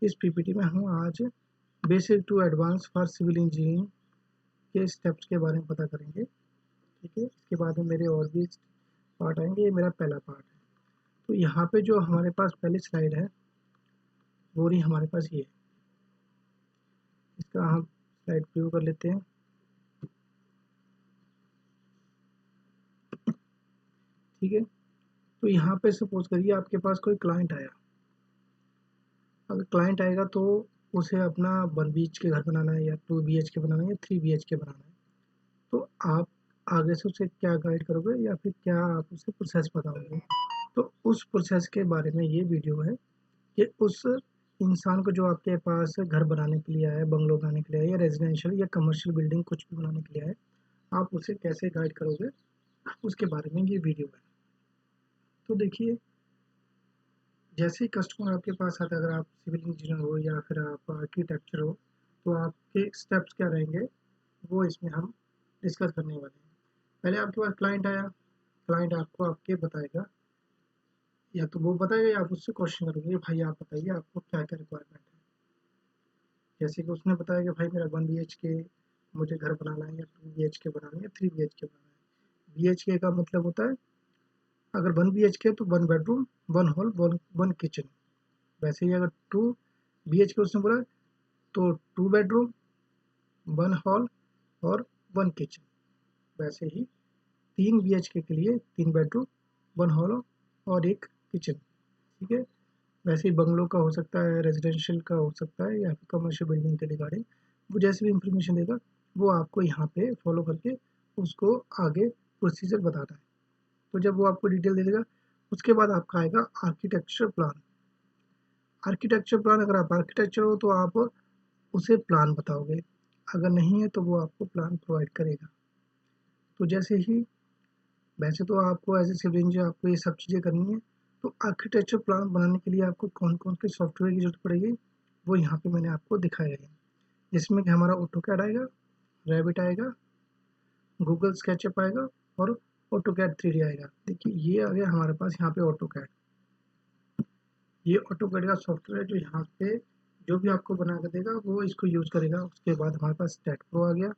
इस पीपीटी में हम आज basic to advance for civil engineering के स्टेप्स के बारे में पता करेंगे। ठीक है, इसके बाद में मेरे और भी पार्ट आएंगे। ये मेरा पहला पार्ट है। तो यहाँ पे जो हमारे पास पहली स्लाइड है वो रही हमारे पास ये। इसका हम स्लाइड व्यू कर लेते हैं। ठीक है, तो यहाँ पे सपोज करिए आपके पास कोई क्लाइंट आया। अगर क्लाइंट आएगा तो उसे अपना 1 BH के घर बनाना है या 2 BH के बनाना है या 3 BH के बनाना है। तो आप आगे से उसे क्या गाइड करोगे या फिर क्या आप उसे प्रोसेस बताओगे? तो उस प्रोसेस के बारे में ये वीडियो है कि उस इंसान को जो आपके पास घर बनाने के लिए आया है, बंगलो बनाने के लिए आया है या रेजिडेंशियल या कमर्शियल बिल्डिंग कुछ भी बनाने के लिए आया है, आप उसे कैसे गाइड करोगे उसके बारे में ये वीडियो है। तो देखिए, जैसे ही कस्टमर आपके पास आता है, अगर आप सिविल इंजीनियर हो या फिर आप आर्किटेक्चर हो, तो आपके स्टेप्स क्या रहेंगे वो इसमें हम डिस्कस करने वाले हैं। पहले आपके पास क्लाइंट आया, क्लाइंट आपको आपके बताएगा, या तो वो बताएगा या आप उससे क्वेश्चन करोगे, भाई आप बताइए आपको क्या क्या रिक्वायरमेंट है। जैसे कि उसने बताया कि भाई मेरा 1 BH के मुझे घर बनाना है या 2 BH के बनाना है या 3 BH के बनाना है। BHK का मतलब होता है, अगर 1 BHK तो 1 बेडरूम 1 हॉल 1 किचन। वैसे ही अगर 2 BHK उसने बोला तो 2 बेडरूम 1 हॉल और 1 किचन। वैसे ही 3 BHK के लिए 3 बेडरूम 1 हॉल और 1 किचन। ठीक है, वैसे ही बंगलो का हो सकता है, रेजिडेंशियल का हो सकता है या फिर कमर्शियल बिल्डिंग के रिगार्डिंग वो जैसे भी इंफॉर्मेशन देगा वो आपको यहाँ पे फॉलो करके उसको आगे प्रोसीजर बताना है। तो जब वो आपको डिटेल दे देगा उसके बाद आपका आएगा आर्किटेक्चर प्लान। आर्किटेक्चर प्लान, अगर आप आर्किटेक्चर हो तो आप उसे प्लान बताओगे, अगर नहीं है तो वो आपको प्लान प्रोवाइड करेगा। तो जैसे ही, वैसे तो आपको एज ए सिविल इंजीनियर आपको ये सब चीज़ें करनी है। तो आर्किटेक्चर प्लान बनाने के लिए आपको कौन कौन से सॉफ्टवेयर की जरूरत पड़ेगी वो यहाँ पे मैंने आपको दिखाया है, जिसमें कि हमारा ऑटोकैड आएगा, रैबिट आएगा, गूगल स्केचअप आएगा और ऑटोकैड 3D आएगा। देखिए ये आ गया हमारे पास यहाँ पे ऑटोकैड। ये ऑटोकैड का सॉफ्टवेयर है जो यहाँ पे जो भी आपको बना कर देगा वो इसको यूज़ करेगा। उसके बाद हमारे पास स्टेट प्रो आ गया।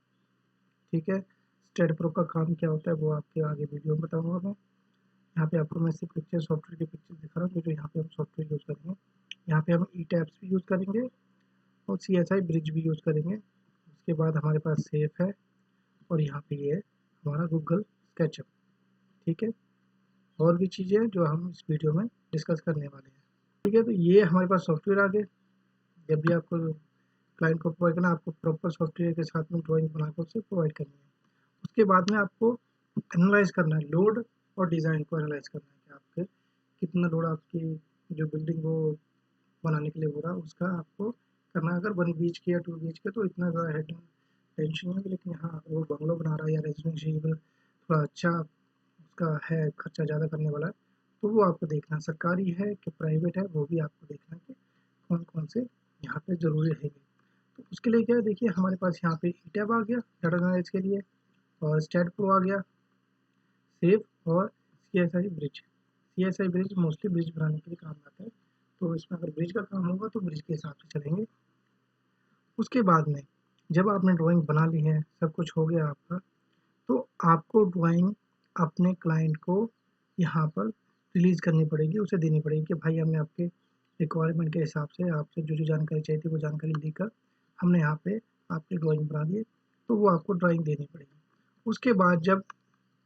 ठीक है, स्टेट प्रो का काम क्या होता है वो आपके आगे वीडियो में बताऊँगा मैं। यहाँ पे आपको मैं सिर्फ पिक्चर सॉफ्टवेयर की पिक्चर दिखा रहा हूँ जो यहाँ पे हम सॉफ्टवेयर यूज़ करेंगे। यहाँ पे हम ई टैब्स भी यूज़ करेंगे और CSI ब्रिज भी यूज़ करेंगे। उसके बाद हमारे पास सेफ है और यहाँ पे ये है हमारा गूगल स्केचअप। ठीक है, और भी चीज़ें हैं जो हम इस वीडियो में डिस्कस करने वाले हैं। ठीक है, तो ये हमारे पास सॉफ्टवेयर आ गए। जब भी आपको क्लाइंट को प्रोवाइड करना है आपको प्रॉपर सॉफ्टवेयर के साथ में ड्राइंग बनाकर उसे प्रोवाइड करनी है। उसके बाद में आपको एनालाइज करना है, लोड और डिज़ाइन को एनालाइज करना है कि आपके कितना लोड आपकी जो बिल्डिंग वो बनाने के लिए हो रहा है उसका आपको करना है। अगर 1 BHK या 2 BHK तो इतना ज़्यादा हेड टेंशन नहीं है, लेकिन हाँ वो बंगलो बना रहा है या रेजिडेंशियल थोड़ा अच्छा उसका है, खर्चा ज़्यादा करने वाला है, तो वो आपको देखना है सरकारी है कि प्राइवेट है, वो भी आपको देखना है कि कौन कौन से यहाँ पे ज़रूरी रहेंगे। तो उसके लिए क्या है, देखिए हमारे पास यहाँ पे ई टैब आ गया डाटा एनालिसिस के लिए, और स्टेट प्रो आ गया, सेफ और CSI bridge. CSI bridge mostly bridge बनाने के लिए काम आता है, तो इसमें अगर ब्रिज का काम होगा तो ब्रिज के हिसाब से चलेंगे। उसके बाद में जब आपने ड्राइंग बना ली है, सब कुछ हो गया आपका, तो आपको ड्राइंग अपने क्लाइंट को यहाँ पर रिलीज़ करनी पड़ेगी, उसे देनी पड़ेगी कि भाई हमने आपके रिक्वायरमेंट के हिसाब से आपसे जो जो जानकारी चाहिए थी वो जानकारी लेकर हमने यहाँ पे आपकी ड्राइंग बना दी है, तो वो आपको ड्राइंग देनी पड़ेगी। उसके बाद जब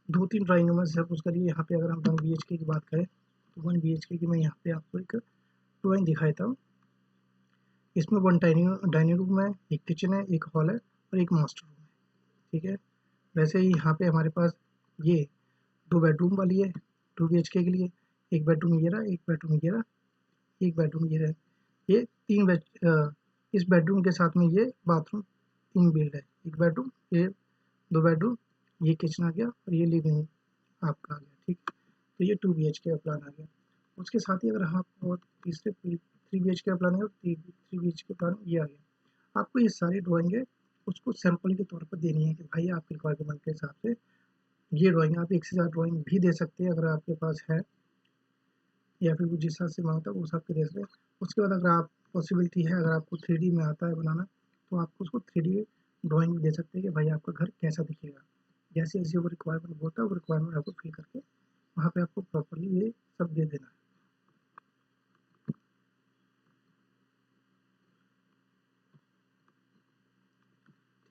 2-3 ड्राइंगों में सपोज करिए यहाँ पे अगर हम 1 BHK की बात करें तो 1 BHK की मैं यहाँ पे आपको एक ड्राइंग दिखा देता हूँ। इसमें 1 डाइनिंग रूम है, एक किचन है, एक हॉल है और एक मास्टर रूम है। ठीक है, वैसे ही यहाँ पे हमारे पास ये 2 बेडरूम वाली है 2 BHK के लिए। एक बेडरूम ये रहा, एक बेडरूम ये रहा, एक बेडरूम ये रहा। ये 3 इस बेडरूम के साथ में ये बाथरूम 3 बिल्ड है। एक बेडरूम, ये 2 बेडरूम, ये किचन आ गया और ये लिविंग आपका आ गया। ठीक, तो ये 2 BHK का प्लान आ गया। उसके साथ ही अगर हम और तीसरे 3 BHK का प्लान है और 3 BHK प्लान ये आ गया। आपको ये सारी ड्राइंग है उसको सैंपल के तौर पर देनी है कि भाई आपके रिक्वायरमेंट के हिसाब से ये ड्राइंग, आप एक से ज़्यादा ड्राइंग भी दे सकते हैं अगर आपके पास है, या फिर वो जिस हिसाब से मांगता है वो हिसाब के दे सकते हैं। उसके बाद अगर आप पॉसिबिलिटी है, अगर आपको 3D में आता है बनाना तो आपको उसको 3D ड्राइंग दे सकते हैं कि भाई आपका घर कैसा दिखेगा। जैसे जैसे वो रिक्वायरमेंट बोलता है वो रिक्वायरमेंट आपको फिल करके वहाँ पे आपको प्रॉपरली ये सब दे देना है।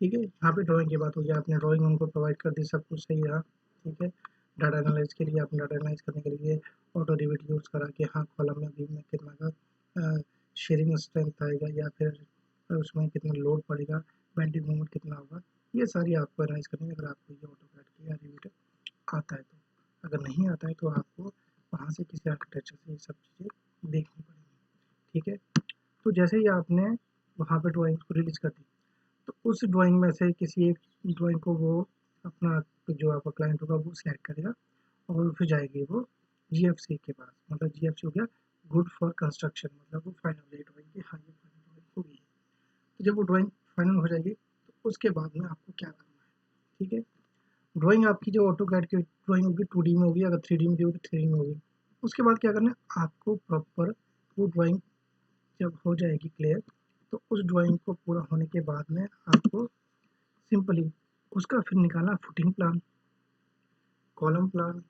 ठीक है, यहाँ पे ड्राइंग की बात हो गई, आपने ड्राइंग उनको प्रोवाइड कर दी, सब कुछ सही रहा। ठीक है, डाटा एनालाइज के लिए आपने डाटा एनालाइज करने के लिए ऑटो डिविट यूज़ करा कि हाँ कॉलम में बीम में कितना का शेयरिंग स्ट्रेंथ आएगा या फिर उसमें कितना लोड पड़ेगा, बेंडिंग मोमेंट कितना होगा, ये सारी आपको एनालाइज करनी है अगर आपको ये ऑटो कैड या रिविट आता है तो। अगर नहीं आता है तो आपको वहाँ से किसी आर्किटेक्चर से ये सब चीज़ें देखनी पड़ेंगी। ठीक है, तो जैसे ही आपने वहाँ पे ड्राइंग को रिलीज कर दी तो उस ड्राइंग में से किसी एक ड्राइंग को वो अपना जो आपका क्लाइंट होगा वो सिलेक्ट करेगा और फिर जाएगी वो जीएफसी के पास, मतलब जीएफसी हो गया गुड फॉर कंस्ट्रक्शन, मतलब वो फाइनल रेट होगी, हाँ ये फाइनल ड्राइंग होगी। तो जब वो ड्राइंग फाइनल हो जाएगी तो उसके बाद में आपको क्या करना है। ठीक है, ड्राइंग आपकी जो ऑटो कैड की ड्राइंग होगी 2D में होगी, अगर 3D में दी होगी 3D में होगी। उसके बाद क्या करना है आपको प्रॉपर वो ड्राइंग जब हो जाएगी क्लियर तो उस ड्राइंग को पूरा होने के बाद में आपको सिंपली उसका फिर निकालना फुटिंग प्लान, कॉलम प्लान,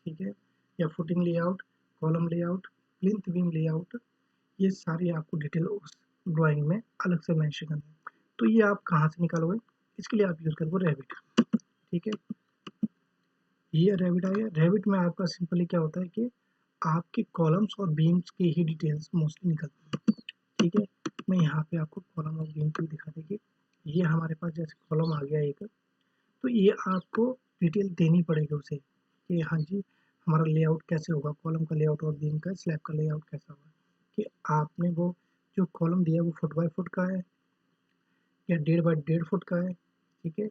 ठीक है, या footing layout, column layout, plinth beam layout, ये सारी आपको डिटेल उस ड्राइंग में अलग से मेंशन करनी है। तो ये आप कहाँ से निकालोगे, इसके लिए आप यूज़ करोगे रेविट। ठीक है, ये रेविट आ गया। रेविट में आपका सिंपली क्या होता है कि आपके कॉलम्स और बीम्स की ही डिटेल्स मोस्टली निकलती है। ठीक है, मैं यहाँ पे आपको कॉलम और बीम की दिखा देंगे। ये हमारे पास जैसे कॉलम आ गया एक, तो ये आपको डिटेल देनी पड़ेगी उसे कि हाँ जी हमारा लेआउट कैसे होगा, कॉलम का लेआउट और बीम का स्लैब का लेआउट कैसा होगा, कि आपने वो जो कॉलम दिया है वो फुट बाय फुट का है या 1.5 बाय 1.5 फुट का है। ठीक है,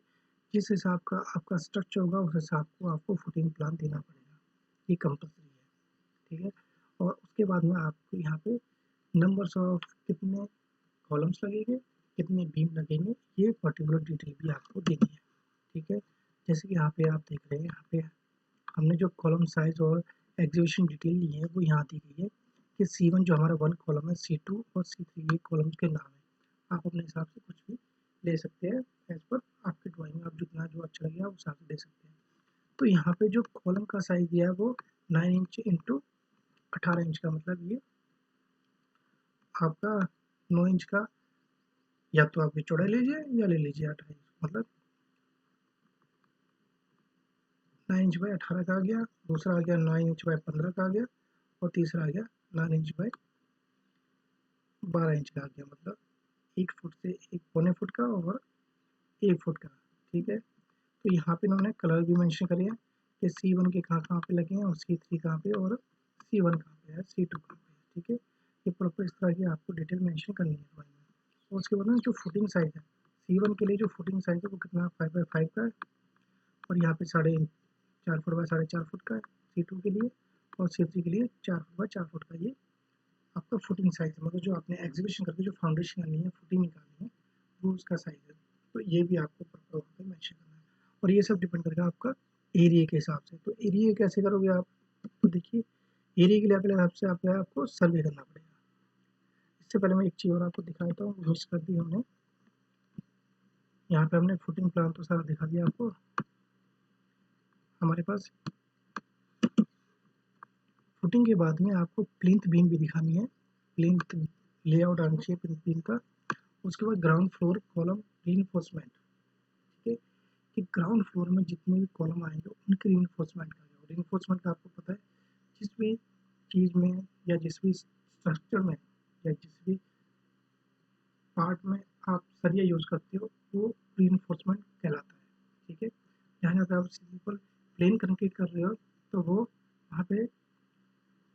जिस हिसाब का आपका स्ट्रक्चर होगा उस हिसाब को आपको फुटिंग प्लान देना पड़ेगा, ये कंपल्सरी है। ठीक है, और उसके बाद में आपको यहाँ पे नंबर्स ऑफ कितने कॉलम्स लगेंगे, कितने बीम लगेंगे, ये पर्टिकुलर डिटेल भी आपको देनी है। ठीक है, जैसे कि यहाँ पे आप देख रहे हैं, यहाँ पे हमने जो कॉलम साइज और एग्जीक्यूशन डिटेल ली है वो यहाँ दी गई है कि C1 जो हमारा 1 कॉलम है, C2 और C3 ये कॉलम के नाम है। आप अपने हिसाब से कुछ भी ले सकते हैं एज पर आपके ड्राइंग में, आप जितना जो अच्छा लगे आप उस हिसाब से दे सकते हैं। तो यहाँ पे जो कॉलम का साइज दिया है वो 9 इंच इंटू 18 इंच का, मतलब ये आपका 9 इंच का, या तो आप ये चौड़ाई लीजिए या ले लीजिए 18 इंच, मतलब 9 इंच बाई 18 का आ गया, दूसरा आ गया 9 इंच बाई 15 का आ गया, और तीसरा आ गया 9 इंच बाई 12 इंच का आ गया, मतलब 1 फुट से 1 पौने फुट का और 1 फुट का। ठीक है, तो यहाँ पे इन्होंने कलर भी मेंशन करे हैं कि C1 के कहाँ कहाँ पे लगे हैं और C3 कहाँ पे और C1 कहाँ पे है, C2 कहाँ पे है। ठीक है, ये प्रॉपर इस तरह की आपको डिटेल मेंशन करनी है ड्राइंग में। और उसके बाद में जो फुटिंग साइज है, C1 के लिए जो फुटिंग साइज है वो कितना 5 बाई 5 का है, और यहाँ पे 4.5 फुट बाय 4.5 फुट का है C2 के लिए, और C3 के लिए 4 फुट बाय 4 फुट का ये आपका फुटिंग साइज है, मतलब जो आपने एग्जीक्यूशन करके जो फाउंडेशन करनी है, फुटिंग निकालनी है, वो उसका साइज है। तो ये भी आपको प्रॉपर वहाँ पे मेंशन करना है, और ये सब डिपेंड करेगा आपका एरिया के हिसाब से। तो एरिया कैसे करोगे आप, तो देखिए एरिया के लिए अगले हिसाब से आपको सर्वे करना पड़ेगा। इससे पहले मैं एक चीज़ और आपको दिखा देता हूँ, मिस कर दी हमने। यहाँ पे हमने फुटिंग प्लान तो सारा दिखा दिया आपको। हमारे पास फुटिंग के बाद में आपको प्लिंथ बीम भी दिखानी है, प्लिंथ लेआउट आना चाहिए प्लिंथ बीम का। उसके बाद ग्राउंड फ्लोर कॉलम रीइंफोर्समेंट। ठीक है, कि ग्राउंड फ्लोर में जितने भी कॉलम आएंगे उनके रीइंफोर्समेंट का है। रीइंफोर्समेंट का आपको पता है, जिस भी चीज़ में या जिस भी स्ट्रक्चर में या जिस भी पार्ट में आप सरिया यूज़ करते हो वो रीइंफोर्समेंट कहलाता है। ठीक है, जहाँ जहाँ आप सिंपल प्लेन कंक्रीट कर रहे हो तो वो वहाँ पे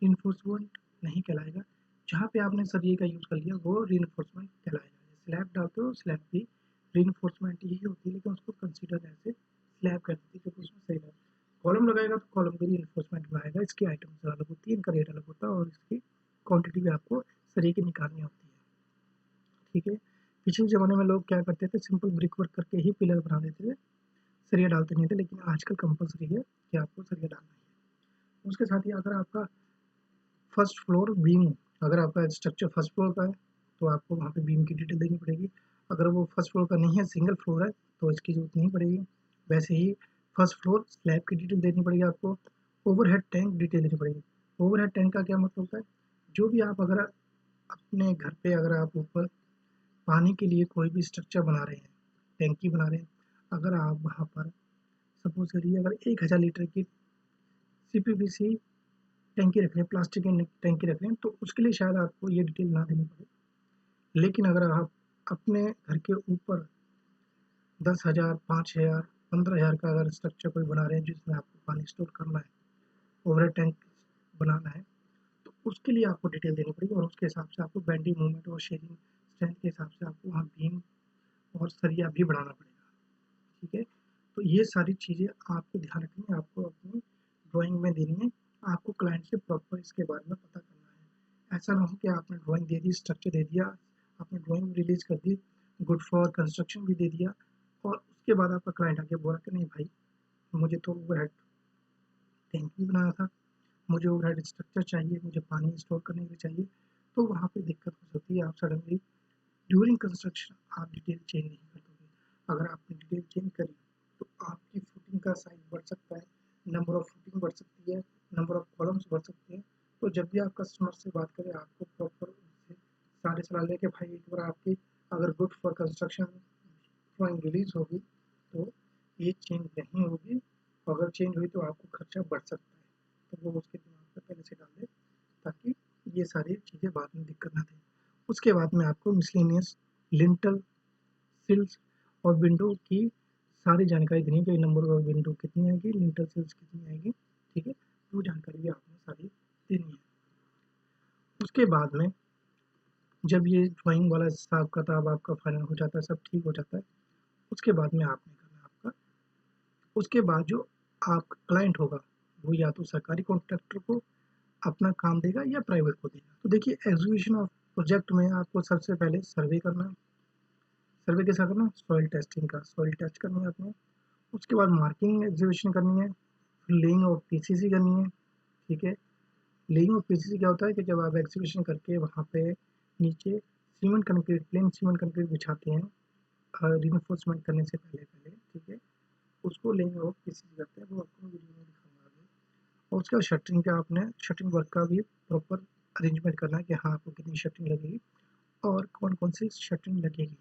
रीइंफोर्समेंट नहीं कहलाएगा। जहाँ पे आपने सरिये का यूज़ कर लिया वो रीइंफोर्समेंट कहलाएगा। स्लैब डालते हो, स्लैब भी रीइंफोर्समेंट ही होती है, लेकिन उसको कंसीडर ऐसे स्लैब करती है क्योंकि उसमें सही लगा। कॉलम लगाएगा तो कॉलम भी रीइंफोर्समेंट में आएगा, इसकी आइटम्स अलग होती है, इनका रेट अलग होता है, और इसकी क्वान्टिटी भी आपको सरिये की निकालनी होती है। ठीक है, पिछले ज़माने में लोग क्या करते थे, सिंपल ब्रिक वर्क करके ही पिलर बना देते थे, सरिया डालते नहीं थे, लेकिन आजकल कंपल्सरी है कि आपको सरिया डालना है। उसके साथ ही अगर आपका फर्स्ट फ्लोर बीम, अगर आपका स्ट्रक्चर फर्स्ट फ्लोर का है तो आपको वहाँ पे बीम की डिटेल देनी पड़ेगी। अगर वो फर्स्ट फ्लोर का नहीं है, सिंगल फ्लोर है, तो इसकी जरूरत नहीं पड़ेगी। वैसे ही फर्स्ट फ्लोर स्लैब की डिटेल देनी पड़ेगी आपको। ओवरहेड टैंक डिटेल देनी पड़ेगी। ओवरहेड टैंक का क्या मतलब होता है, जो भी आप अगर अपने घर पे अगर आप ऊपर पानी के लिए कोई भी स्ट्रक्चर बना रहे हैं, टैंकी बना रहे हैं, अगर आप वहाँ पर सपोज करिए अगर 1000 लीटर की CPVC टैंकी रख रहे हैं, प्लास्टिक की टैंकी रख रहे हैं, तो उसके लिए शायद आपको ये डिटेल ना देनी पड़े। लेकिन अगर आप अपने घर के ऊपर 10,000, 5,000, 15,000 का अगर स्ट्रक्चर कोई बना रहे हैं जिसमें आपको पानी स्टोर करना है, ओवरहेड टैंक बनाना है, तो उसके लिए आपको डिटेल देनी पड़ेगी और उसके हिसाब से आपको बेंडिंग मूवमेंट और शेयरिंग स्ट्रेंथ के हिसाब से आपको वहाँ बीम और सरिया भी बढ़ाना पड़ेगा। ठीक है, तो ये सारी चीज़ें आपको ध्यान रखनी है, आपको अपनी ड्राइंग में देनी है। आपको क्लाइंट से प्रॉपर इसके बारे में पता करना है। ऐसा ना हो कि आपने ड्राइंग दे दी, स्ट्रक्चर दे दिया, आपने ड्राइंग रिलीज कर दी, गुड फॉर कंस्ट्रक्शन भी दे दिया, और उसके बाद आपका क्लाइंट आके बोला कि नहीं भाई, मुझे तो ओवरहेड टैंक भी बनाना था, मुझे ओवरहेड स्ट्रक्चर चाहिए, मुझे पानी स्टोर करने के लिए चाहिए। तो वहाँ पे दिक्कत हो सकती है। आप सडनली ड्यूरिंग कंस्ट्रक्शन आप डिटेल चेंज नहीं कर दोगे। अगर आपने डिटेल चेंज करी तो आपकी फुटिंग का साइज बढ़ सकता है, नंबर ऑफ फुटिंग बढ़ सकती है, नंबर ऑफ कॉलम्स बढ़ सकते हैं। तो जब भी आप कस्टमर से बात करें, आपको प्रॉपर उनसे सारे सलाह लेके भाई एक बार आपकी अगर good for construction drawing release होगी तो ये चेंज नहीं होगी, अगर चेंज हुई तो आपको खर्चा बढ़ सकता है। तो वो उसके दिमाग में पहले से डाल दे ताकि ये सारी चीज़ें बाद में दिक्कत ना दें। उसके बाद में आपको मिसलेनियस लिंटल सिल्स और विंडो की सारी जानकारी देनी है कि नंबर ऑफ विंडो कितनी आएगी, लिंटल सिल्स कितनी आएगी। ठीक है, वो जानकारी भी आपने सारी देनी है। उसके बाद में जब ये ड्राइंग वाला हिसाब किताब आपका फाइनल हो जाता है, सब ठीक हो जाता है, उसके बाद में आपने करना है आपका, उसके बाद जो आपका क्लाइंट होगा वो या तो सरकारी कॉन्ट्रैक्टर को अपना काम देगा या प्राइवेट को देगा। तो देखिए, एग्जीक्यूशन ऑफ प्रोजेक्ट में आपको सबसे पहले सर्वे करना है। सर्वे कैसा करना है, सॉइल टेस्टिंग का, सॉइल टेस्ट करनी है आपने। उसके बाद मार्किंग एग्जीक्यूशन करनी है, फिर लेइंग ऑफ पीसीसी करनी है। ठीक है, लेइंग ऑफ पीसीसी क्या होता है कि जब आप एग्जीक्यूशन करके वहाँ पे नीचे cement concrete, plain cement concrete बिछाते हैं रिइंफोर्समेंट करने से पहले पहले, ठीक है, उसको लेइंग ऑफ पीसीसी करते हैं, वो आपको वीडियो में दिखाऊंगा आगे। और उसके बाद शटरिंग का आपने शटरिंग वर्क का भी प्रॉपर अरेंजमेंट करना है कि हाँ आपको कितनी शटरिंग लगेगी और कौन कौन सी शटरिंग लगेगी।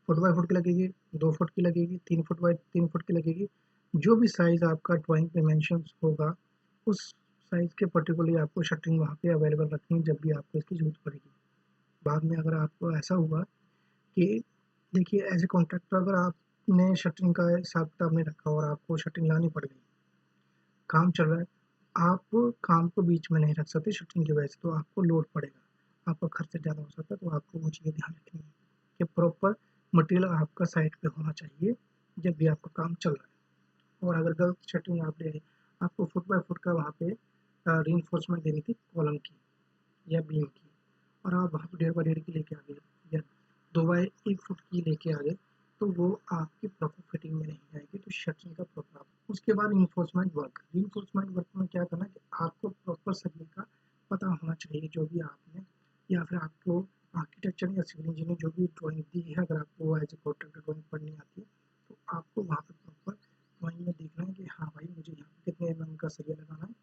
फुट बाय फुट की लगेगी, 2 फुट की लगेगी, 3 फुट बाय 3 फुट की लगेगी। जो भी साइज़ आपका ड्राइंग पे मेंशन होगा उस साइज़ के पर्टिकुलरली आपको शटरिंग वहाँ पे अवेलेबल रखनी है जब भी आपको इसकी ज़रूरत पड़ेगी। बाद में अगर आपको ऐसा हुआ कि देखिए एज ए कॉन्ट्रैक्टर अगर आपने शटरिंग का हिसाब किताब नहीं रखा और आपको शटरिंग लानी पड़ गई, काम चल रहा है, आप काम को बीच में नहीं रख सकते शटरिंग की वजह से, तो आपको लोड पड़ेगा, आपका खर्च ज़्यादा हो सकता है। तो आपको वो चीज़ें ध्यान रखनी है कि प्रॉपर मटेरियल आपका साइट पे होना चाहिए जब भी आपका काम चल रहा है। और अगर गलत शटरिंग आप ले, आपको फुट बाय फुट का वहाँ पे रीइंफोर्समेंट देनी थी कॉलम की या बीम की, और आप वहाँ पे 1.5 बाय 1.5 की लेके आ गए या 2 बाय 1 फुट की लेके आ गए, तो वो आपकी प्रॉपर फिटिंग में नहीं आएगी, तो शटरिंग का प्रॉपर। उसके बाद रीइंफोर्समेंट वर्क में क्या करना है कि आपको प्रॉपर सभी का पता होना चाहिए, जो भी आपने या फिर आपको आर्किटेक्चर या सिविल इंजीनियर जो भी ड्राइंग दी है, अगर आपको एज ए कॉन्ट्रैक्टर ड्राइंग पढ़नी आती है तो आपको वहाँ पे प्रॉपर ड्राइंग में देखना है कि हाँ भाई मुझे यहाँ पे कितने mm का सरिया लगाना है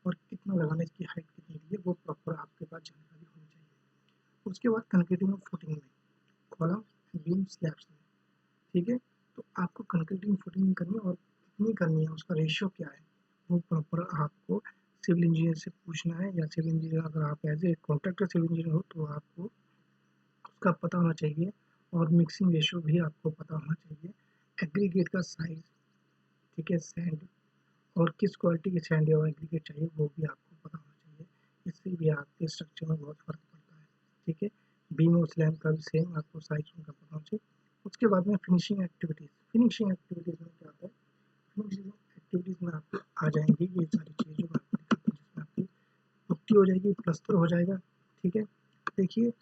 और कितना लगाना है, इसकी हाइट कितनी दी है, वो प्रॉपर आपके पास जानकारी होनी चाहिए। उसके बाद कंक्रीटिंग और फुटिंग में, कॉलम बीम स्लैब्स में, ठीक है, तो आपको कंक्रीटिंग फुटिंग करनी है और कितनी करनी है, उसका रेशियो क्या है, वो प्रॉपर आपको सिविल इंजीनियर से पूछना है। या सिविल इंजीनियर अगर आप as a contractor civil engineer हो तो आपको उसका पता होना चाहिए, और मिक्सिंग रेशियो भी आपको पता होना चाहिए, एग्रीगेट का साइज, ठीक है, सैंड और किस क्वालिटी की सैंड या एग्रीगेट चाहिए वो भी आपको पता होना चाहिए। इससे भी आपके स्ट्रक्चर में बहुत फ़र्क पड़ता है। ठीक है, बीम और स्लैब का भी सेम आपको साइज उनका पता होना चाहिए। उसके बाद में फिनिशिंग एक्टिविटीज़ में क्या होता है, फिनिशिंग एक्टिविटीज़ में आपको आ जाएंगी ये सारी चीज़ें जो मैं आपको दिखाता हूँ, जिसमें आपकी पुट्टी हो जाएगी, प्लस्तर हो जाएगा। ठीक है, देखिए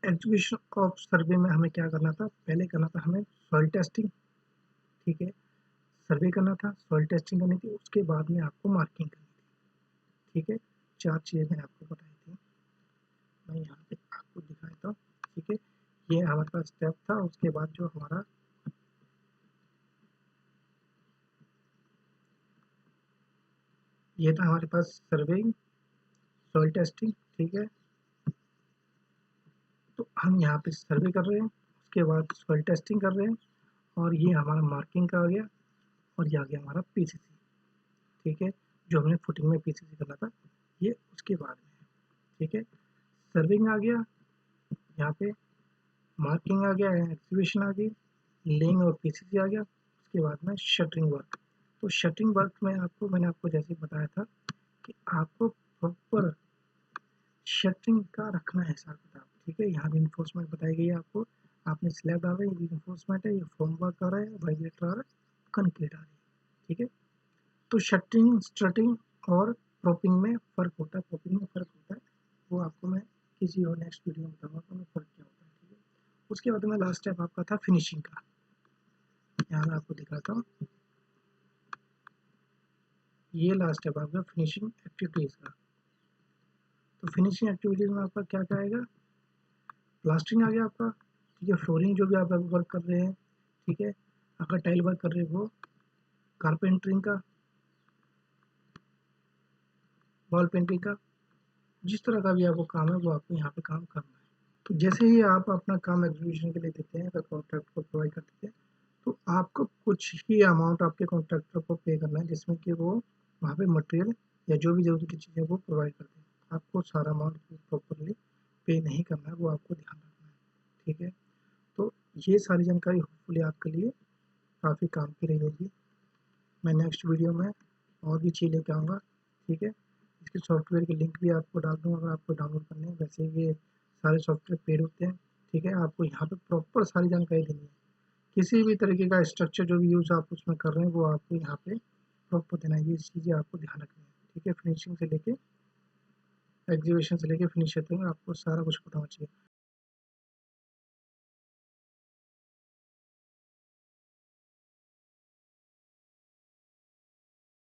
एग्जीक्यूशन ऑफ सर्वे में हमें क्या करना था, पहले करना था हमें सॉइल टेस्टिंग, ठीक है, सर्वे करना था, सॉइल टेस्टिंग करनी थी, उसके बाद में आपको मार्किंग करनी थी। ठीक है, 4 चीज़ें मैंने आपको बताई थी, मैं यहाँ पे आपको दिखाई ये हमारे पास स्टेप था। उसके बाद जो हमारा ये था हमारे पास सर्वेइंग, सॉइल टेस्टिंग, ठीक है। तो हम यहाँ पे सर्वे कर रहे हैं, उसके बाद सॉइल टेस्टिंग कर रहे हैं, और ये हमारा मार्किंग का आ गया, और ये आ गया हमारा पीसीसी, ठीक है। जो हमने फुटिंग में पीसीसी करना था ये उसके बाद में है, ठीक है। सर्विंग आ गया, यहाँ पे मार्किंग आ गया, एक्सक्यूशन आ गई, लेइंग और पीसीसी आ गया। उसके बाद में शटरिंग वर्क। तो शटरिंग वर्क में मैंने आपको जैसे बताया था कि आपको प्रॉपर शटरिंग का रखना है हिसाब किताब, ठीक है। यहाँ रिइंफोर्समेंट बताई गई है आपको, आपने स्लैब डाल रहे हैं, रिइंफोर्समेंट है, ये फॉर्म वर्क आ रहा है, वाइब्रेटर आ रहा है, कंक्रीट आ रही है, ठीक है। तो शटरिंग, स्ट्रटिंग और प्रोपिंग में फ़र्क होता है, प्रोपिंग में फ़र्क होता है, वो आपको मैं किसी और नेक्स्ट वीडियो में बताऊँगा तो मैं फ़र्क क्या होता है, ठीक है। उसके बाद में लास्ट स्टेप आपका था फिनिशिंग का। यहाँ मैं आपको दिखाता हूँ, ये लास्ट स्टेप आपका फिनिशिंग एक्टिविटीज़ का। तो फिनिशिंग एक्टिविटीज़ में आपका क्या क्या आएगा? प्लास्टरिंग आ गया आपका, ठीक है। फ्लोरिंग जो भी आप वर्क कर रहे हैं, ठीक है। अगर टाइल वर्क कर रहे हैं वो, कारपेंटरिंग का, वॉल पेंटिंग का, जिस तरह का भी आपको काम है वो आपको यहाँ पे काम करना है। तो जैसे ही आप अपना काम एग्जीक्यूशन के लिए देते हैं, अगर कॉन्ट्रैक्टर को प्रोवाइड कर देते हैं, तो आपको कुछ ही अमाउंट आपके कॉन्ट्रैक्टर को पे करना है, जिसमें कि वो वहाँ पे मटेरियल या जो भी ज़रूरत की चीज़ें वो प्रोवाइड कर दें। आपको सारा अमाउंट प्रॉपरली पे नहीं करना है, वो आपको ध्यान रखना है, ठीक है। तो ये सारी जानकारी होपफुली आपके लिए काफ़ी काम की रही होगी। मैं नेक्स्ट वीडियो में और भी चीज़ लेके आऊँगा, ठीक है। इसके सॉफ्टवेयर की लिंक भी आपको डाल दूँगा अगर आपको डाउनलोड करनी है। वैसे ये सारे सॉफ्टवेयर पेड होते हैं, ठीक है। आपको यहाँ पे प्रॉपर सारी जानकारी देनी है। किसी भी तरीके का स्ट्रक्चर जो भी यूज़ आप उसमें कर रहे हैं वो आपको यहाँ पे प्रॉपर देना है। ये चीज़ें आपको ध्यान रखनी है, ठीक है। फिनिशिंग से लेके एग्जीक्यूशन से लेके फिनिश तक आपको सारा कुछ पता होना चाहिए।